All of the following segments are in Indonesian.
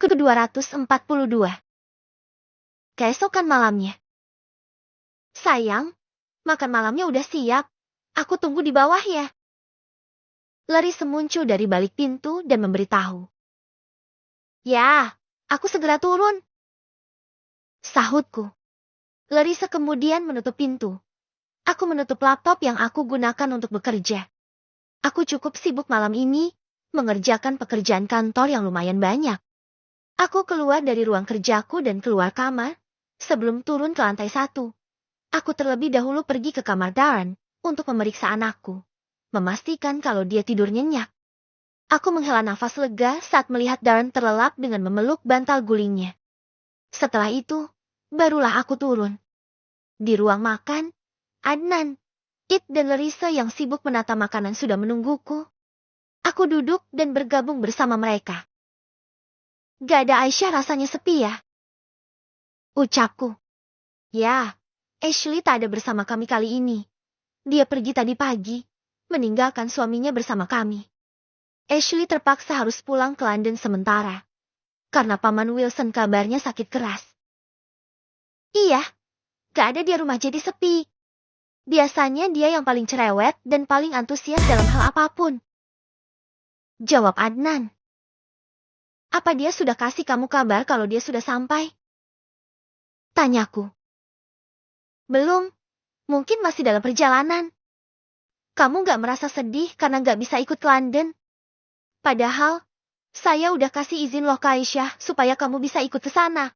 Ke-242. Keesokan malamnya. Sayang, makan malamnya udah siap. Aku tunggu di bawah ya. Larissa muncul dari balik pintu dan memberitahu. Ya, aku segera turun. Sahutku. Larissa kemudian menutup pintu. Aku menutup laptop yang aku gunakan untuk bekerja. Aku cukup sibuk malam ini, mengerjakan pekerjaan kantor yang lumayan banyak. Aku keluar dari ruang kerjaku dan keluar kamar, sebelum turun ke lantai 1. Aku terlebih dahulu pergi ke kamar Darren, untuk memeriksa anakku. Memastikan kalau dia tidur nyenyak. Aku menghela nafas lega saat melihat Darren terlelap dengan memeluk bantal gulingnya. Setelah itu, barulah aku turun. Di ruang makan, Adnan, It dan Larissa yang sibuk menata makanan sudah menungguku. Aku duduk dan bergabung bersama mereka. Gak ada Aisyah, rasanya sepi ya. Ucapku. Ya, Ashley tak ada bersama kami kali ini. Dia pergi tadi pagi, meninggalkan suaminya bersama kami. Ashley terpaksa harus pulang ke London sementara, karena Paman Wilson kabarnya sakit keras. Iya, gak ada dia, rumah jadi sepi. Biasanya dia yang paling cerewet dan paling antusias dalam hal apapun. Jawab Adnan. Apa dia sudah kasih kamu kabar kalau dia sudah sampai? Tanyaku. Belum, mungkin masih dalam perjalanan. Kamu gak merasa sedih karena gak bisa ikut ke London? Padahal, saya udah kasih izin loh ke Aisyah supaya kamu bisa ikut ke sana.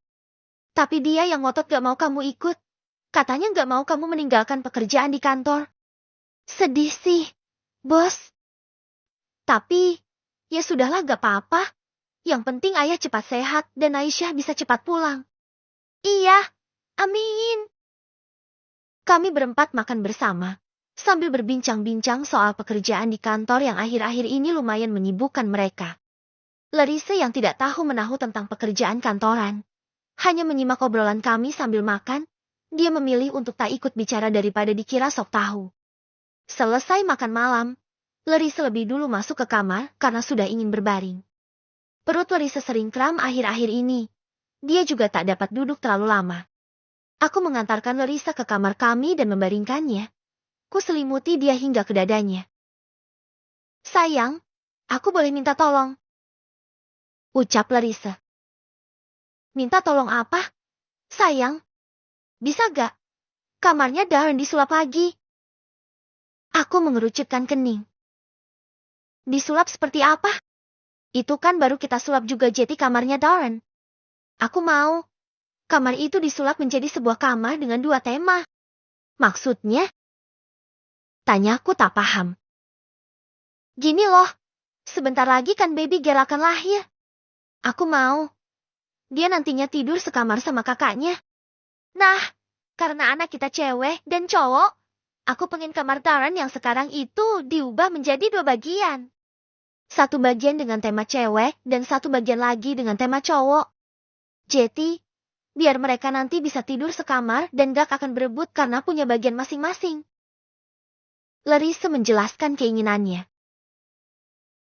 Tapi dia yang ngotot gak mau kamu ikut. Katanya gak mau kamu meninggalkan pekerjaan di kantor. Sedih sih, bos. Tapi, ya sudahlah, gak apa-apa. Yang penting ayah cepat sehat dan Aisyah bisa cepat pulang. Iya, amin. Kami berempat makan bersama, sambil berbincang-bincang soal pekerjaan di kantor yang akhir-akhir ini lumayan menyibukkan mereka. Larissa yang tidak tahu menahu tentang pekerjaan kantoran, hanya menyimak obrolan kami sambil makan. Dia memilih untuk tak ikut bicara daripada dikira sok tahu. Selesai makan malam, Larissa lebih dulu masuk ke kamar karena sudah ingin berbaring. Perut Larissa sering kram akhir-akhir ini. Dia juga tak dapat duduk terlalu lama. Aku mengantarkan Larissa ke kamar kami dan membaringkannya. Ku selimuti dia hingga ke dadanya. Sayang, aku boleh minta tolong? Ucap Larissa. Minta tolong apa? Sayang, bisa gak? Kamarnya Darren disulap lagi. Aku mengerucutkan kening. Disulap seperti apa? Itu kan baru kita sulap juga jeti kamarnya Darren. Aku mau. Kamar itu disulap menjadi sebuah kamar dengan 2 tema. Maksudnya? Tanyaku tak paham. Gini loh, sebentar lagi kan baby girl akan lahir. Aku mau. Dia nantinya tidur sekamar sama kakaknya. Nah, karena anak kita cewek dan cowok, aku pengen kamar Darren yang sekarang itu diubah menjadi 2 bagian. 1 bagian dengan tema cewek dan 1 bagian lagi dengan tema cowok. Jadi, biar mereka nanti bisa tidur sekamar dan gak akan berebut karena punya bagian masing-masing. Larissa menjelaskan keinginannya.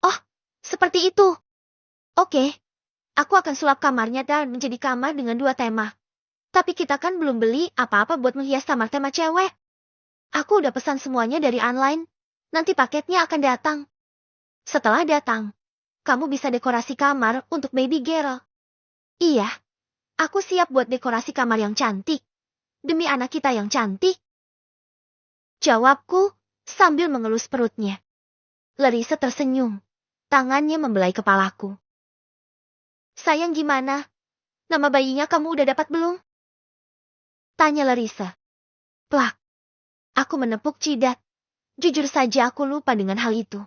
Oh, seperti itu. Oke, aku akan sulap kamarnya dan menjadi kamar dengan 2 tema. Tapi kita kan belum beli apa-apa buat menghias kamar tema cewek. Aku udah pesan semuanya dari online. Nanti paketnya akan datang. Setelah datang, kamu bisa dekorasi kamar untuk baby girl. Iya, aku siap buat dekorasi kamar yang cantik. Demi anak kita yang cantik. Jawabku, sambil mengelus perutnya. Larissa tersenyum. Tangannya membelai kepalaku. Sayang, gimana? Nama bayinya kamu udah dapat belum? Tanya Larissa. Plak. Aku menepuk jidat. Jujur saja aku lupa dengan hal itu.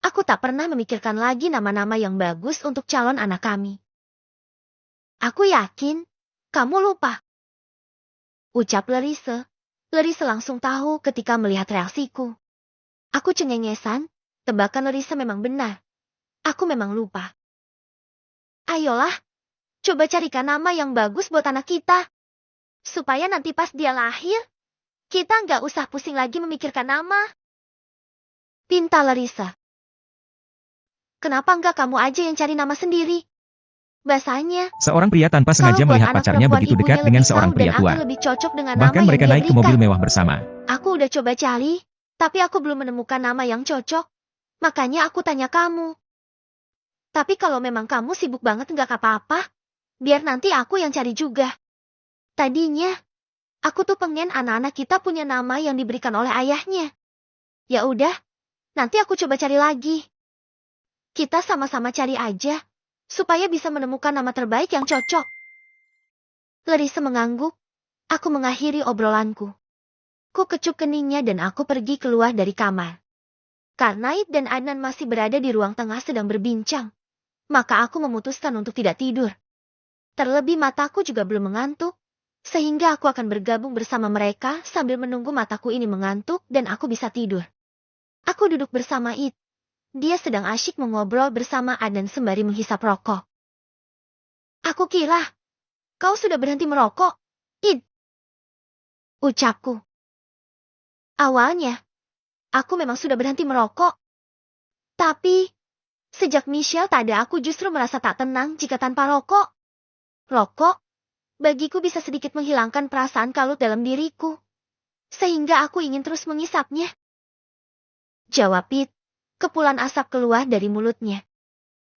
Aku tak pernah memikirkan lagi nama-nama yang bagus untuk calon anak kami. Aku yakin, kamu lupa. Ucap Larissa. Larissa langsung tahu ketika melihat reaksiku. Aku cengengesan, tebakan Larissa memang benar. Aku memang lupa. Ayolah, coba carikan nama yang bagus buat anak kita. Supaya nanti pas dia lahir, kita nggak usah pusing lagi memikirkan nama. Pinta Larissa. Kenapa nggak kamu aja yang cari nama sendiri? Bahasanya, Seorang pria tanpa kalau sengaja buat melihat anak pacarnya perempuan begitu ibunya dekat lebih dengan tahu seorang dan pria tua. akan lebih cocok dengan Bahkan nama mereka yang dia naik ke mobil berikan. mewah bersama. Aku udah coba cari, tapi aku belum menemukan nama yang cocok. Makanya aku tanya kamu. Tapi kalau memang kamu sibuk banget nggak apa-apa, biar nanti aku yang cari juga. Tadinya, aku tuh pengen anak-anak kita punya nama yang diberikan oleh ayahnya. Ya udah, nanti aku coba cari lagi. Kita sama-sama cari aja, supaya bisa menemukan nama terbaik yang cocok. Larissa mengangguk, aku mengakhiri obrolanku. Ku kecup keningnya dan aku pergi keluar dari kamar. Karena Id dan Adnan masih berada di ruang tengah sedang berbincang, maka aku memutuskan untuk tidak tidur. Terlebih mataku juga belum mengantuk, sehingga aku akan bergabung bersama mereka sambil menunggu mataku ini mengantuk dan aku bisa tidur. Aku duduk bersama Id. Dia sedang asyik mengobrol bersama Adnan sembari menghisap rokok. Aku kira, kau sudah berhenti merokok, Id. Ucapku. Awalnya, aku memang sudah berhenti merokok. Tapi, sejak Michelle tak ada aku justru merasa tak tenang jika tanpa rokok. Rokok, bagiku bisa sedikit menghilangkan perasaan kalut dalam diriku. Sehingga aku ingin terus mengisapnya. Jawab Id, kepulan asap keluar dari mulutnya.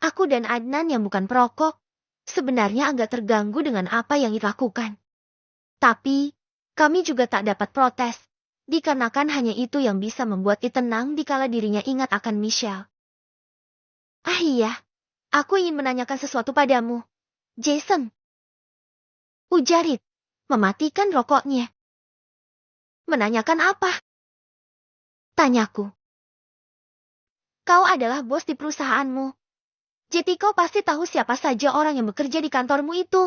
Aku dan Adnan yang bukan perokok, sebenarnya agak terganggu dengan apa yang Id lakukan. Tapi, kami juga tak dapat protes, dikarenakan hanya itu yang bisa membuat Id tenang dikala dirinya ingat akan Michelle. Ah iya, aku ingin menanyakan sesuatu padamu, Jason. Ujar Id, mematikan rokoknya. Menanyakan apa? Tanyaku. Kau adalah bos di perusahaanmu. Jadi kau pasti tahu siapa saja orang yang bekerja di kantormu itu.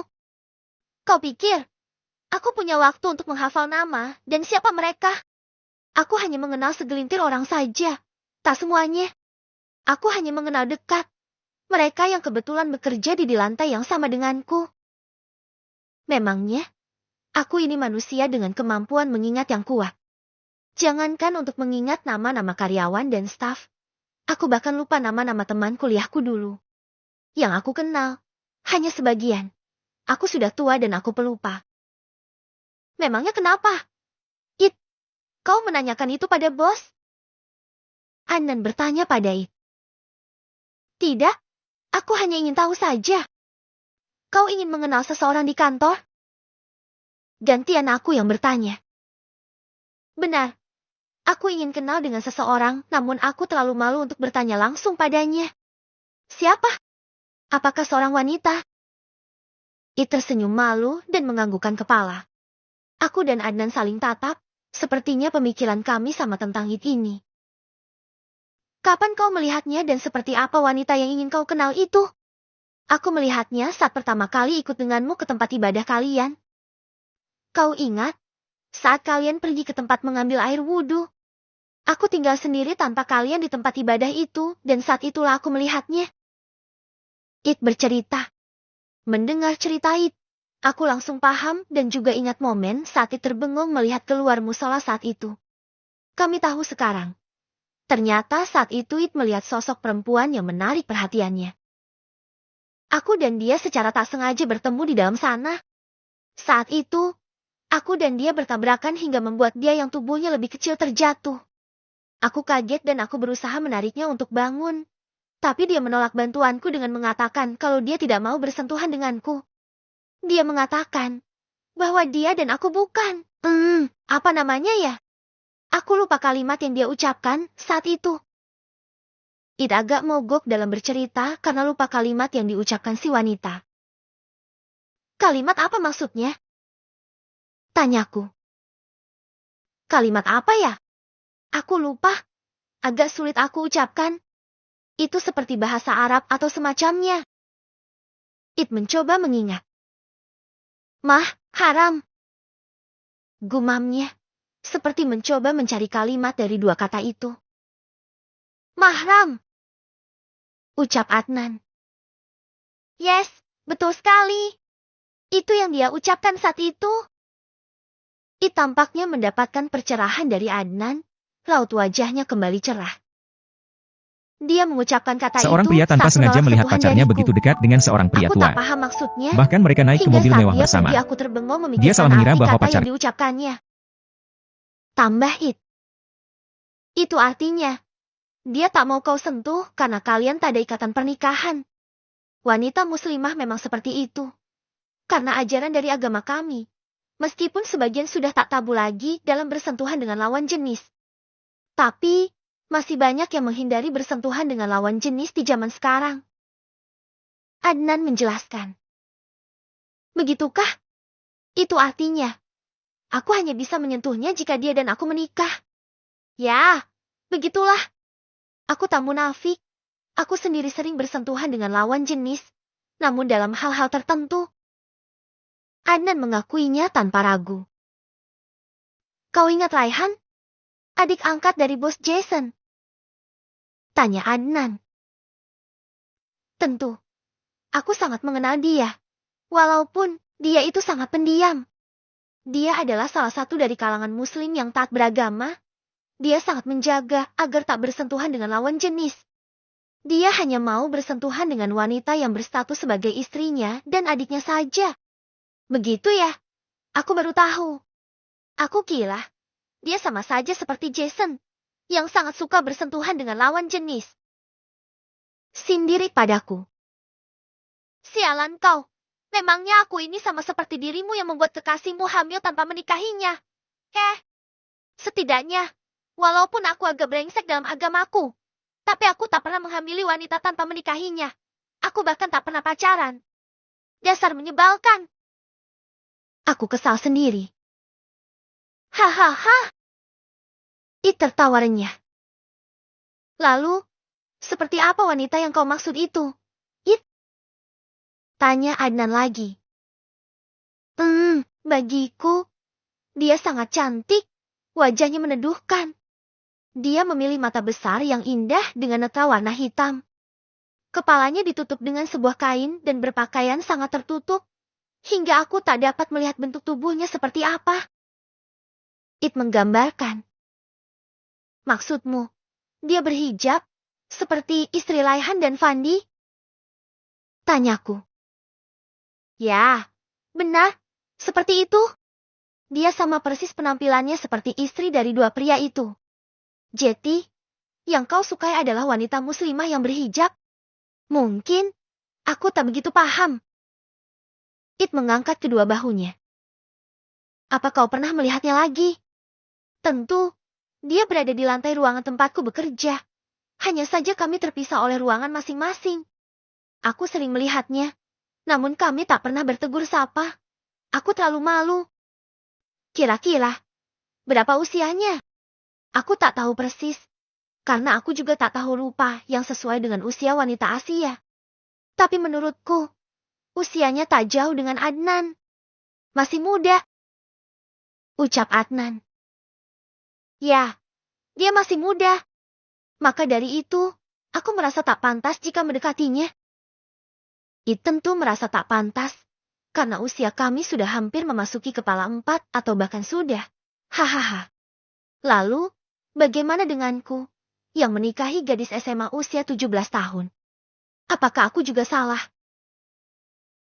Kau pikir, aku punya waktu untuk menghafal nama dan siapa mereka? Aku hanya mengenal segelintir orang saja, tak semuanya. Aku hanya mengenal dekat mereka yang kebetulan bekerja di lantai yang sama denganku. Memangnya, aku ini manusia dengan kemampuan mengingat yang kuat. Jangankan untuk mengingat nama-nama karyawan dan staf, aku bahkan lupa nama-nama teman kuliahku dulu. Yang aku kenal, hanya sebagian. Aku sudah tua dan aku pelupa. Memangnya kenapa? Id, kau menanyakan itu pada bos? Adnan bertanya pada Id. Tidak, aku hanya ingin tahu saja. Kau ingin mengenal seseorang di kantor? Gantian aku yang bertanya. Benar, aku ingin kenal dengan seseorang, namun aku terlalu malu untuk bertanya langsung padanya. Siapa? Apakah seorang wanita? Id tersenyum malu dan menganggukkan kepala. Aku dan Adnan saling tatap, sepertinya pemikiran kami sama tentang Id ini. Kapan kau melihatnya dan seperti apa wanita yang ingin kau kenal itu? Aku melihatnya saat pertama kali ikut denganmu ke tempat ibadah kalian. Kau ingat? Saat kalian pergi ke tempat mengambil air wudhu. Aku tinggal sendiri tanpa kalian di tempat ibadah itu, dan saat itulah aku melihatnya. Id bercerita. Mendengar cerita Id, aku langsung paham dan juga ingat momen saat Id terbengung melihat keluar musola saat itu. Kami tahu sekarang. Ternyata saat itu Id melihat sosok perempuan yang menarik perhatiannya. Aku dan dia secara tak sengaja bertemu di dalam sana. Saat itu, aku dan dia bertabrakan hingga membuat dia yang tubuhnya lebih kecil terjatuh. Aku kaget dan aku berusaha menariknya untuk bangun. Tapi dia menolak bantuanku dengan mengatakan kalau dia tidak mau bersentuhan denganku. Dia mengatakan bahwa dia dan aku bukan. Apa namanya ya? Aku lupa kalimat yang dia ucapkan saat itu. Id agak mogok dalam bercerita karena lupa kalimat yang diucapkan si wanita. Kalimat apa maksudnya? Tanyaku. Kalimat apa ya? Aku lupa. Agak sulit aku ucapkan. Itu seperti bahasa Arab atau semacamnya. Id mencoba mengingat. Mah, haram. Gumamnya, seperti mencoba mencari kalimat dari dua kata itu. Mahram. Ucap Adnan. Yes, betul sekali. Itu yang dia ucapkan saat itu. Id tampaknya mendapatkan percerahan dari Adnan, raut wajahnya kembali cerah. Dia mengucapkan kata Seorang itu pria tanpa saat sengaja menolak melihat sentuhan pacarnya dariku. begitu dekat dengan seorang pria Aku tua. tak paham maksudnya. Bahkan mereka naik ke Hingga mobil saat mewah dia bersama. pergi, aku terbengong Dia salah memikirkan mengira arti bahwa kata yang pacar. diucapkannya. Tambah it. Itu artinya, dia tak mau kau sentuh karena kalian tak ada ikatan pernikahan. Wanita muslimah memang seperti itu. Karena ajaran dari agama kami. Meskipun sebagian sudah tak tabu lagi dalam bersentuhan dengan lawan jenis. Tapi, masih banyak yang menghindari bersentuhan dengan lawan jenis di zaman sekarang. Adnan menjelaskan. Begitukah? Itu artinya, aku hanya bisa menyentuhnya jika dia dan aku menikah. Ya, begitulah. Aku tak munafik. Aku sendiri sering bersentuhan dengan lawan jenis, namun dalam hal-hal tertentu. Adnan mengakuinya tanpa ragu. Kau ingat Raihan? Adik angkat dari bos Jason? Tanya Adnan. Tentu. Aku sangat mengenal dia. Walaupun dia itu sangat pendiam. Dia adalah salah satu dari kalangan muslim yang taat beragama. Dia sangat menjaga agar tak bersentuhan dengan lawan jenis. Dia hanya mau bersentuhan dengan wanita yang berstatus sebagai istrinya dan adiknya saja. Begitu ya? Aku baru tahu. Aku kira dia sama saja seperti Jason, yang sangat suka bersentuhan dengan lawan jenis. Sindirik padaku. Sialan kau. Memangnya aku ini sama seperti dirimu yang membuat kekasihmu hamil tanpa menikahinya? Setidaknya, walaupun aku agak brengsek dalam agamaku, tapi aku tak pernah menghamili wanita tanpa menikahinya. Aku bahkan tak pernah pacaran. Dasar menyebalkan. Aku kesal sendiri. Hahaha. Tertawa renyah. Lalu, seperti apa wanita yang kau maksud itu? Tanya Adnan lagi. Bagiku, dia sangat cantik. Wajahnya meneduhkan. Dia memilih mata besar yang indah dengan netra warna hitam. Kepalanya ditutup dengan sebuah kain dan berpakaian sangat tertutup. Hingga aku tak dapat melihat bentuk tubuhnya seperti apa. Menggambarkan. Maksudmu, dia berhijab, seperti istri Raihan dan Fandi? Tanyaku. Ya, benar, seperti itu. Dia sama persis penampilannya seperti istri dari dua pria itu. Jeti, yang kau sukai adalah wanita muslimah yang berhijab? Mungkin, aku tak begitu paham. Mengangkat kedua bahunya. Apa kau pernah melihatnya lagi? Tentu, dia berada di lantai ruangan tempatku bekerja. Hanya saja kami terpisah oleh ruangan masing-masing. Aku sering melihatnya, namun kami tak pernah bertegur sapa. Aku terlalu malu. Kira-kira, berapa usianya? Aku tak tahu persis, karena aku juga tak tahu rupa yang sesuai dengan usia wanita Asia. Tapi menurutku, usianya tak jauh dengan Adnan. Masih muda. Ucap Adnan. Ya, dia masih muda. Maka dari itu, aku merasa tak pantas jika mendekatinya. Tentu merasa tak pantas, karena usia kami sudah hampir memasuki kepala 4 atau bahkan sudah. Hahaha. Lalu, bagaimana denganku, yang menikahi gadis SMA usia 17 tahun? Apakah aku juga salah?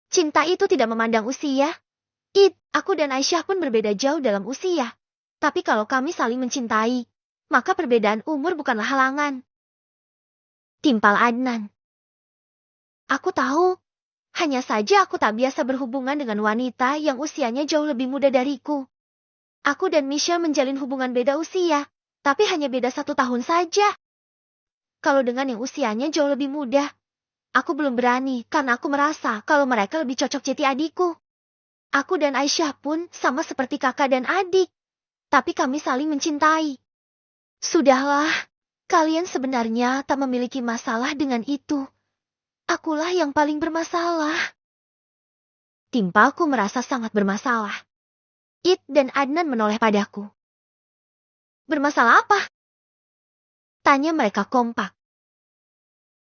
Cinta itu tidak memandang usia. Aku dan Aisyah pun berbeda jauh dalam usia. Tapi kalau kami saling mencintai, maka perbedaan umur bukanlah halangan. Timpal Adnan. Aku tahu. Hanya saja aku tak biasa berhubungan dengan wanita yang usianya jauh lebih muda dariku. Aku dan Michelle menjalin hubungan beda usia, tapi hanya beda 1 tahun saja. Kalau dengan yang usianya jauh lebih muda, aku belum berani karena aku merasa kalau mereka lebih cocok jadi adikku. Aku dan Aisyah pun sama seperti kakak dan adik, tapi kami saling mencintai. Sudahlah, kalian sebenarnya tak memiliki masalah dengan itu. Akulah yang paling bermasalah. Timpalku merasa sangat bermasalah. Dan Adnan menoleh padaku. Bermasalah apa? Tanya mereka kompak.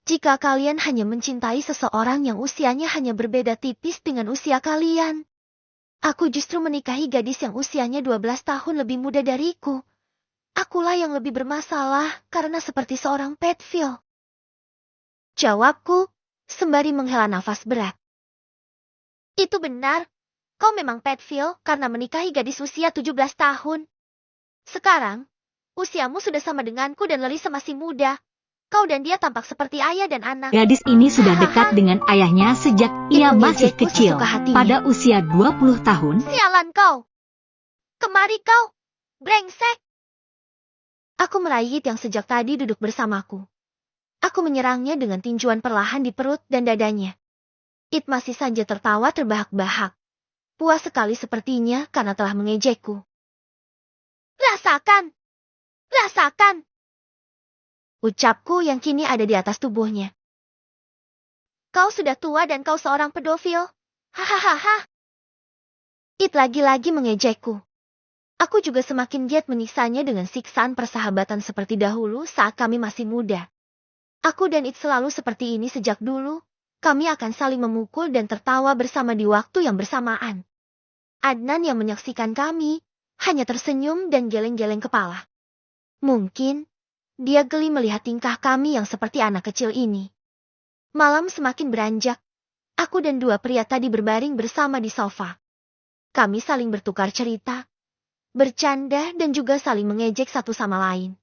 Jika kalian hanya mencintai seseorang yang usianya hanya berbeda tipis dengan usia kalian. Aku justru menikahi gadis yang usianya 12 tahun lebih muda dariku. Akulah yang lebih bermasalah karena seperti seorang pedophile. Jawabku, sembari menghela nafas berat. Itu benar. Kau memang pedofil karena menikahi gadis usia 17 tahun. Sekarang, usiamu sudah sama denganku dan Larissa masih muda. Kau dan dia tampak seperti ayah dan anak. Gadis ini sudah dekat dengan ayahnya sejak ia masih mengejekku kecil, sesuka hatinya. pada usia 20 tahun. Sialan kau. Kemari kau, brengsek. Aku meraih It yang sejak tadi duduk bersamaku. Aku menyerangnya dengan tinjuan perlahan di perut dan dadanya. It masih saja tertawa terbahak-bahak. Puas sekali sepertinya karena telah mengejekku. Rasakan! Rasakan! Ucapku yang kini ada di atas tubuhnya. Kau sudah tua dan kau seorang pedofil. Hahaha. It lagi-lagi mengejekku. Aku juga semakin giat menyiksanya dengan siksaan persahabatan seperti dahulu saat kami masih muda. Aku dan It selalu seperti ini sejak dulu. Kami akan saling memukul dan tertawa bersama di waktu yang bersamaan. Adnan yang menyaksikan kami, hanya tersenyum dan geleng-geleng kepala. Mungkin, dia geli melihat tingkah kami yang seperti anak kecil ini. Malam semakin beranjak. Aku dan dua pria tadi berbaring bersama di sofa. Kami saling bertukar cerita, bercanda dan juga saling mengejek satu sama lain.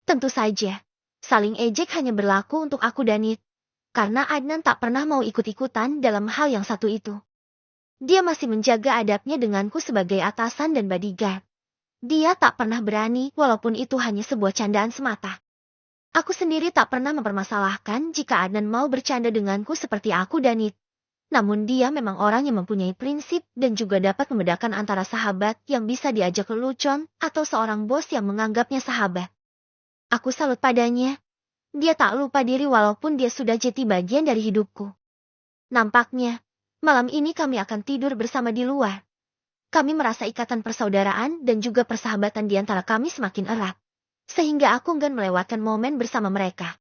Tentu saja, saling ejek hanya berlaku untuk aku dan It, karena Adnan tak pernah mau ikut-ikutan dalam hal yang satu itu. Dia masih menjaga adabnya denganku sebagai atasan dan bodyguard. Dia tak pernah berani walaupun itu hanya sebuah candaan semata. Aku sendiri tak pernah mempermasalahkan jika Adnan mau bercanda denganku seperti aku dan It. Namun dia memang orang yang mempunyai prinsip dan juga dapat membedakan antara sahabat yang bisa diajak lelucon atau seorang bos yang menganggapnya sahabat. Aku salut padanya. Dia tak lupa diri walaupun dia sudah jadi bagian dari hidupku. Nampaknya, malam ini kami akan tidur bersama di luar. Kami merasa ikatan persaudaraan dan juga persahabatan di antara kami semakin erat. Sehingga aku enggan melewatkan momen bersama mereka.